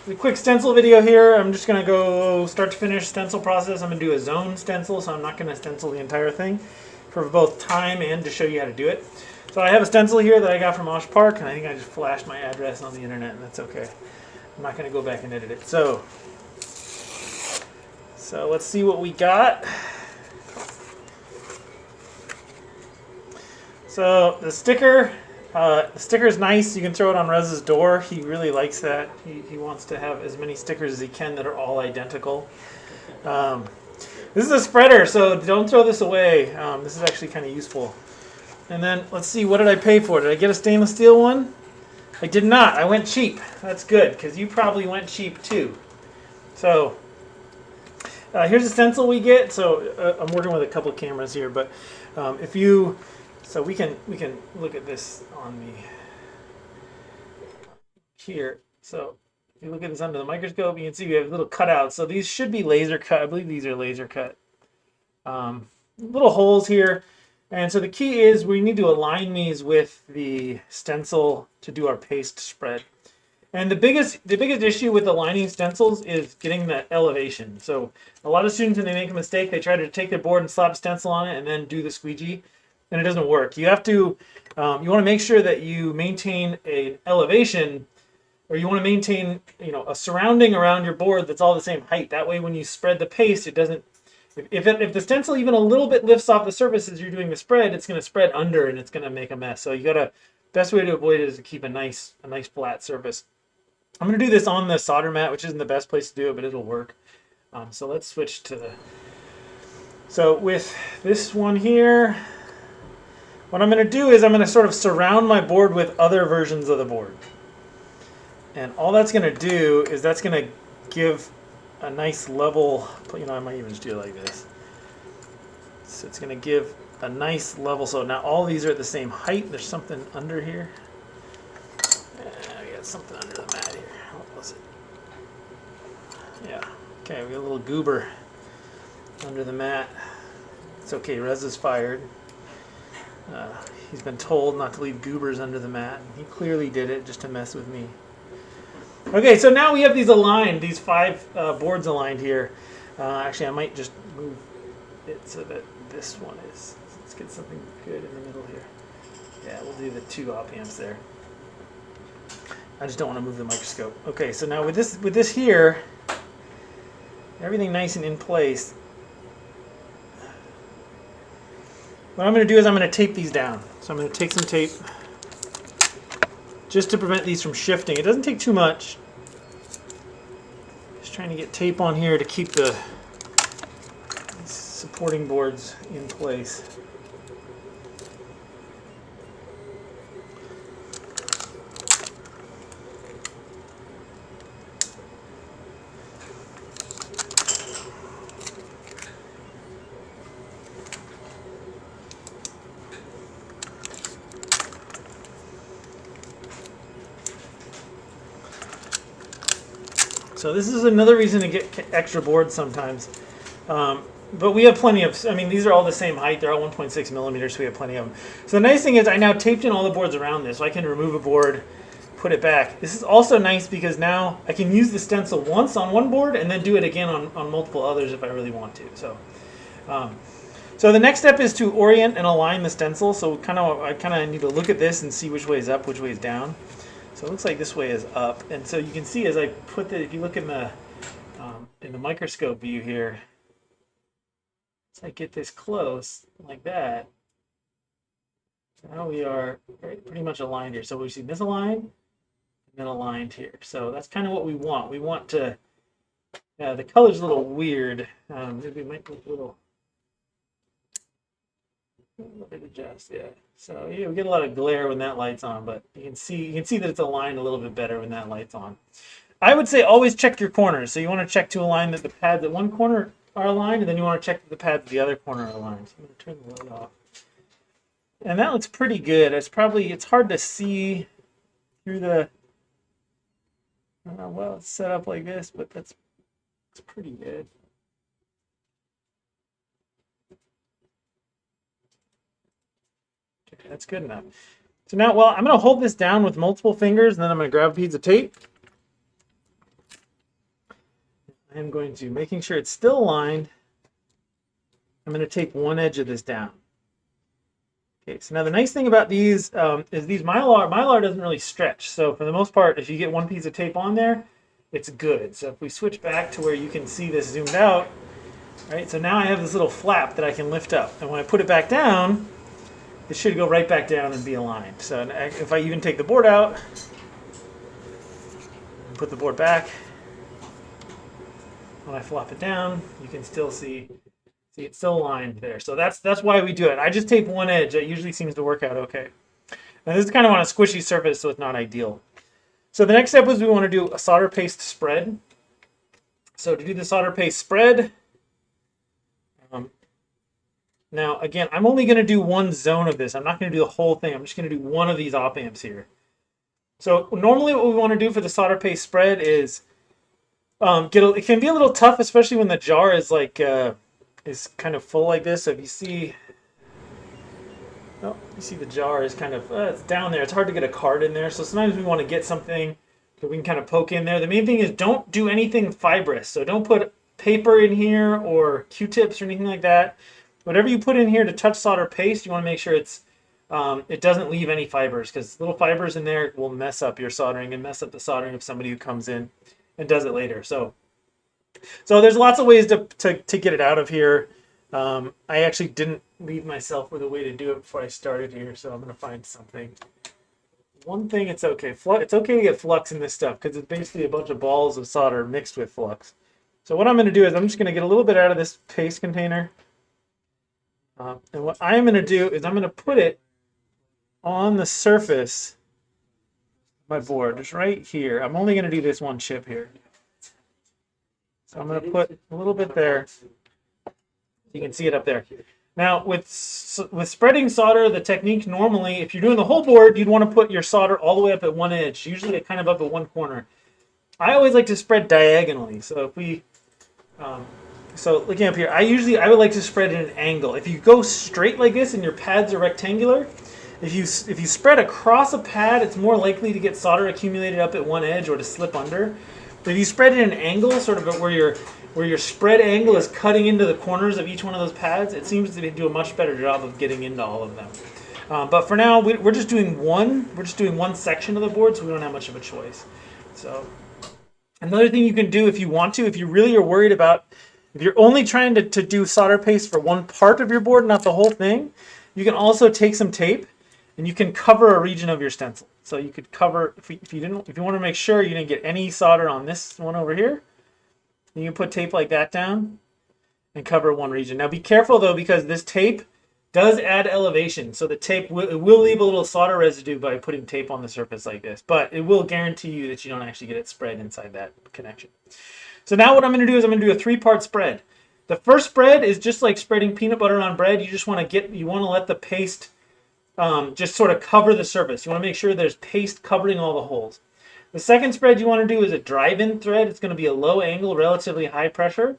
a quick stencil video here. I'm just going to go start to finish stencil process. I'm going to do a zone stencil, so I'm not going to stencil the entire thing for both time and to show you how to do it. So I have a stencil here that I got from Osh Park, and I think I just flashed my address on the internet, and that's okay. I'm not going to go back and edit it. So let's see what we got. So the sticker is nice. You can throw it on Rez's door. He really likes that. He wants to have as many stickers as he can that are all identical. This is a spreader, so don't throw this away. This is actually kind of useful. And then let's see, what did I pay for? Did I get a stainless steel one? I did not. I went cheap. That's good, because you probably went cheap too. So here's the stencil we get. So I'm working with a couple of cameras here, but if you... So we can look at this on the here. So if you look at this under the microscope, you can see we have little cutouts. So these should be laser cut. I believe these are laser cut. Little holes here. And so the key is we need to align these with the stencil to do our paste spread. And the biggest issue with aligning stencils is getting the elevation. So a lot of students, when they make a mistake, they try to take their board and slap a stencil on it and then do the squeegee. And it doesn't work. You have to, you want to make sure that you maintain an elevation, or you want to maintain, a surrounding around your board that's all the same height. That way, when you spread the paste, it doesn't. If the stencil even a little bit lifts off the surface as you're doing the spread, it's going to spread under and it's going to make a mess. So you got to. Best way to avoid it is to keep a nice flat surface. I'm going to do this on the solder mat, which isn't the best place to do it, but it'll work. So let's switch to the. So with this one here. What I'm going to do is I'm going to sort of surround my board with other versions of the board. And all that's going to do is that's going to give a nice level, I might even just do it like this. So it's going to give a nice level. So now all these are at the same height. There's something under here. We got something under the mat here. What was it? Yeah. Okay, we got a little goober under the mat. It's okay, Rez is fired. He's been told not to leave goobers under the mat. He clearly did it just to mess with me. Okay, so now we have these aligned, these 5 boards aligned here. Actually, I might just move it so that this one is. Let's get something good in the middle here. Yeah, we'll do the 2 op amps there. I just don't want to move the microscope. Okay, so now with this here, everything nice and in place. What I'm going to do is I'm going to tape these down. So I'm going to take some tape just to prevent these from shifting. It doesn't take too much. Just trying to get tape on here to keep the supporting boards in place. So this is another reason to get extra boards sometimes. But we have plenty of, these are all the same height. They're all 1.6 millimeters, so we have plenty of them. So the nice thing is I now taped in all the boards around this, so I can remove a board, put it back. This is also nice because now I can use the stencil once on one board and then do it again on multiple others if I really want to. So the next step is to orient and align the stencil. So I kind of need to look at this and see which way is up, which way is down. So it looks like this way is up, and so you can see as I put if you look in the microscope view here, as I get this close like that, now we are pretty much aligned here. So we see misaligned and then aligned here. So that's kind of what we want. We want to. The color's a little weird. Maybe it might look a little. Let me adjust, yeah. So yeah, we get a lot of glare when that light's on, but you can see that it's aligned a little bit better when that light's on. I would say always check your corners. So you want to check to align that the pads at one corner are aligned, and then you want to check that the pads at the other corner are aligned. So I'm going to turn the light off. And that looks pretty good. It's hard to see through the. I don't know, well, it's set up like this, but it's pretty good. Okay, that's good enough. So now, I'm going to hold this down with multiple fingers, and then I'm going to grab a piece of tape. I am going to, making sure it's still aligned, I'm going to take one edge of this down. Okay, so now the nice thing about these is these Mylar doesn't really stretch. So for the most part, if you get one piece of tape on there, it's good. So if we switch back to where you can see this zoomed out, right? So now I have this little flap that I can lift up. And when I put it back down, it should go right back down and be aligned. So if I even take the board out, and put the board back, when I flop it down, you can still see it's still aligned there. So that's why we do it. I just tape one edge. It usually seems to work out okay. Now this is kind of on a squishy surface, so it's not ideal. So the next step is we want to do a solder paste spread. So to do the solder paste spread, now again, I'm only going to do one zone of this. I'm not going to do the whole thing. I'm just going to do one of these op amps here. So normally what we want to do for the solder paste spread is it can be a little tough, especially when the jar is like is kind of full like this. So if you see, you see the jar is kind of it's down there. It's hard to get a card in there. So sometimes we want to get something that we can kind of poke in there. The main thing is don't do anything fibrous. So don't put paper in here or Q-tips or anything like that. Whatever you put in here to touch solder paste, you want to make sure it's it doesn't leave any fibers, because little fibers in there will mess up your soldering and mess up the soldering of somebody who comes in and does it later. So there's lots of ways to get it out of here. I actually didn't leave myself with a way to do it before I started here, so I'm going to find something. One thing, it's okay. It's okay to get flux in this stuff because it's basically a bunch of balls of solder mixed with flux. So what I'm going to do is I'm just going to get a little bit out of this paste container. And what I'm going to do is I'm going to put it on the surface of my board, just right here. I'm only going to do this one chip here. So I'm going to put a little bit there. You can see it up there. Now, with spreading solder, the technique normally, if you're doing the whole board, you'd want to put your solder all the way up at one edge, usually kind of up at one corner. I always like to spread diagonally. So if we, so looking up here, I would like to spread at an angle. If you go straight like this and your pads are rectangular, if you spread across a pad, it's more likely to get solder accumulated up at one edge or to slip under. But if you spread at an angle, sort of where your spread angle is cutting into the corners of each one of those pads, it seems to do a much better job of getting into all of them. But for now, we're just doing one. We're just doing one section of the board, so we don't have much of a choice. So another thing you can do if you want to, if you really are worried about, if you're only trying to do solder paste for one part of your board, not the whole thing, you can also take some tape and you can cover a region of your stencil. So you could cover, if you want to make sure you didn't get any solder on this one over here, you can put tape like that down and cover one region. Now be careful though, because this tape does add elevation. So the tape will leave a little solder residue by putting tape on the surface like this, but it will guarantee you that you don't actually get it spread inside that connection. So now what I'm going to do is I'm going to do a 3-part spread. The first spread is just like spreading peanut butter on bread. You just want to let the paste just sort of cover the surface. You want to make sure there's paste covering all the holes. The second spread you want to do is a drive-in thread. It's going to be a low angle, relatively high pressure.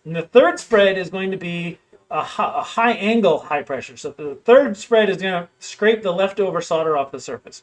And the third spread is going to be a high angle, high pressure. So the third spread is going to scrape the leftover solder off the surface.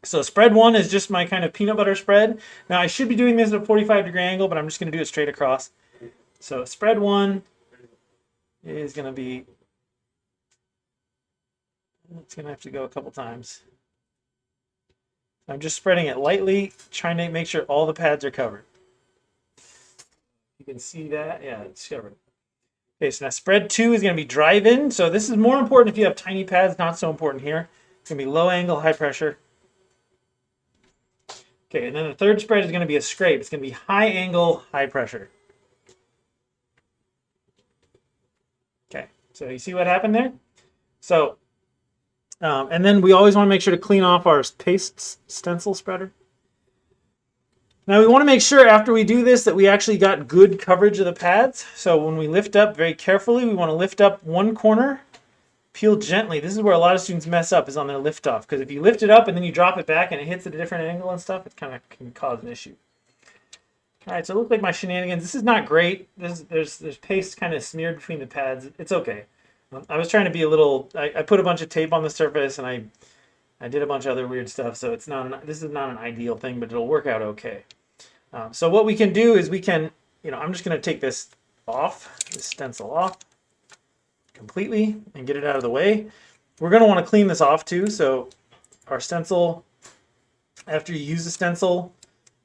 So spread 1 is just my kind of peanut butter spread. Now I should be doing this at a 45-degree angle, but I'm just going to do it straight across. So spread 1 is going to be, it's going to have to go a couple times. I'm just spreading it lightly, trying to make sure all the pads are covered. You can see that. Yeah, it's covered. Okay, so now spread 2 is going to be drive-in. So this is more important if you have tiny pads, not so important here. It's going to be low angle, high pressure. Okay, and then the third spread is going to be a scrape. It's going to be high angle, high pressure. Okay, so you see what happened there? So, and then we always want to make sure to clean off our paste stencil spreader. Now we want to make sure after we do this that we actually got good coverage of the pads. So when we lift up very carefully, we want to lift up one corner, peel gently. This is where a lot of students mess up, is on their lift off. Because if you lift it up and then you drop it back and it hits at a different angle and stuff, it kind of can cause an issue. All right, so it looks like my shenanigans. This is not great. There's paste kind of smeared between the pads. It's okay. I was trying to be a little, I put a bunch of tape on the surface and I did a bunch of other weird stuff. So this is not an ideal thing, but it'll work out okay. So what we can do is we can, I'm just going to take this off, this stencil off completely and get it out of the way. We're going to want to clean this off too. So our stencil, after you use the stencil,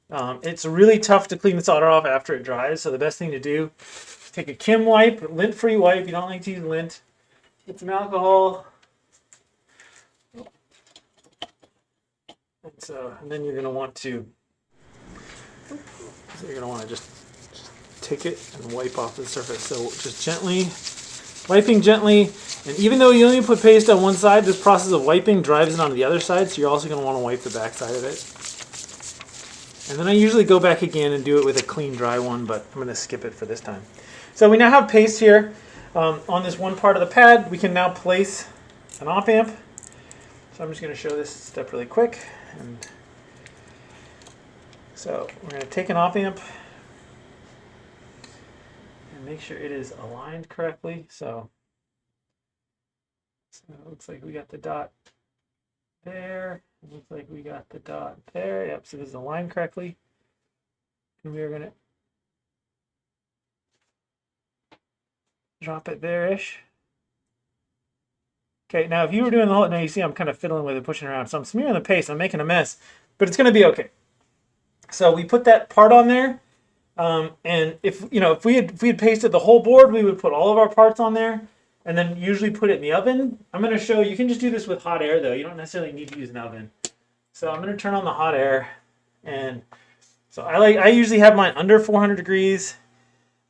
it's really tough to clean the solder off after it dries. So the best thing to do is take a Kim wipe, lint-free wipe. You don't like to use lint. Get some alcohol. And then you're going to want to, just take it and wipe off the surface. So just gently, wiping gently. And even though you only put paste on one side, this process of wiping drives it onto the other side. So you're also going to want to wipe the back side of it. And then I usually go back again and do it with a clean, dry one, but I'm going to skip it for this time. So we now have paste here on this one part of the pad. We can now place an op amp. So I'm just going to show this step really quick. And so we're going to take an op amp and make sure it is aligned correctly. So it looks like we got the dot there. It looks like we got the dot there. Yep, so this is aligned correctly. And we are going to drop it there-ish. Okay, now if you were doing the whole, now you see I'm kind of fiddling with it, pushing around. So I'm smearing the paste, I'm making a mess, but it's going to be okay. So we put that part on there, and if we had pasted the whole board, we would put all of our parts on there, and then usually put it in the oven. I'm going to show you can just do this with hot air though. You don't necessarily need to use an oven. So I'm going to turn on the hot air, and so I usually have mine under 400 degrees.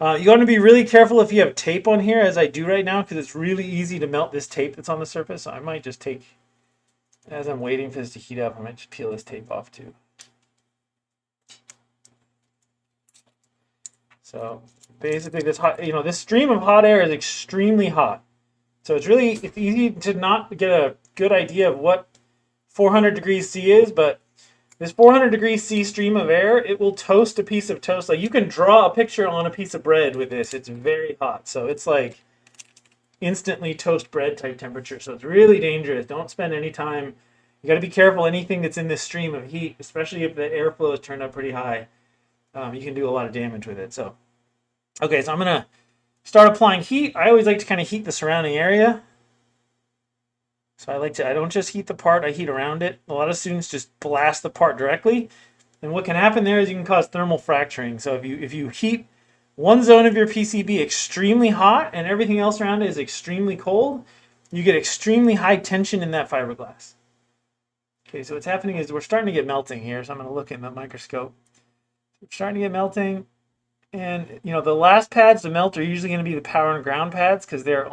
You want to be really careful if you have tape on here, as I do right now, because it's really easy to melt this tape that's on the surface. So I might just take, as I'm waiting for this to heat up, I might just peel this tape off too. So basically this this stream of hot air is extremely hot. So it's easy to not get a good idea of what 400 degrees C is, but this 400 degrees C stream of air, it will toast a piece of toast. Like you can draw a picture on a piece of bread with this. It's very hot. So it's like instantly toast bread type temperature. So it's really dangerous. Don't spend any time. You got to be careful. Anything that's in this stream of heat, especially if the airflow is turned up pretty high, you can do a lot of damage with it. So, okay, so I'm going to start applying heat. I always like to kind of heat the surrounding area. So I don't just heat the part, I heat around it. A lot of students just blast the part directly. And what can happen there is you can cause thermal fracturing. So if you heat one zone of your PCB extremely hot and everything else around it is extremely cold, you get extremely high tension in that fiberglass. Okay, so what's happening is we're starting to get melting here. So I'm going to look in the microscope. We're starting to get melting. And the last pads to melt are usually going to be the power and ground pads, because they're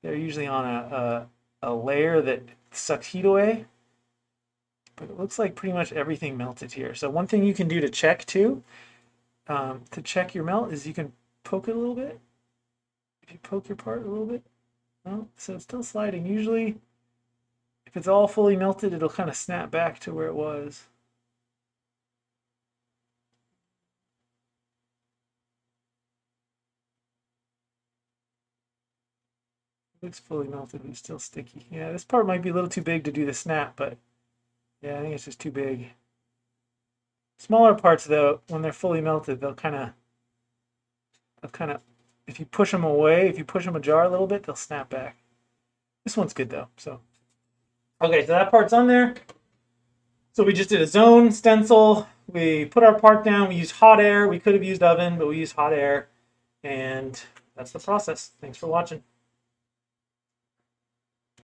usually on a layer that sucks heat away. But it looks like pretty much everything melted here. So one thing you can do to check too, to check your melt, is you can poke it a little bit. If you poke your part a little bit, well, so it's still sliding. Usually, if it's all fully melted, it'll kind of snap back to where it was. It's fully melted, but it's still sticky. Yeah, this part might be a little too big to do the snap, but yeah, I think it's just too big. Smaller parts, though, when they're fully melted, they'll kind of, if you push them away, if you push them ajar a little bit, they'll snap back. This one's good though. So, okay, so that part's on there. So we just did a zone stencil. We put our part down. We used hot air. We could have used oven, but we used hot air, and that's the process. Thanks for watching.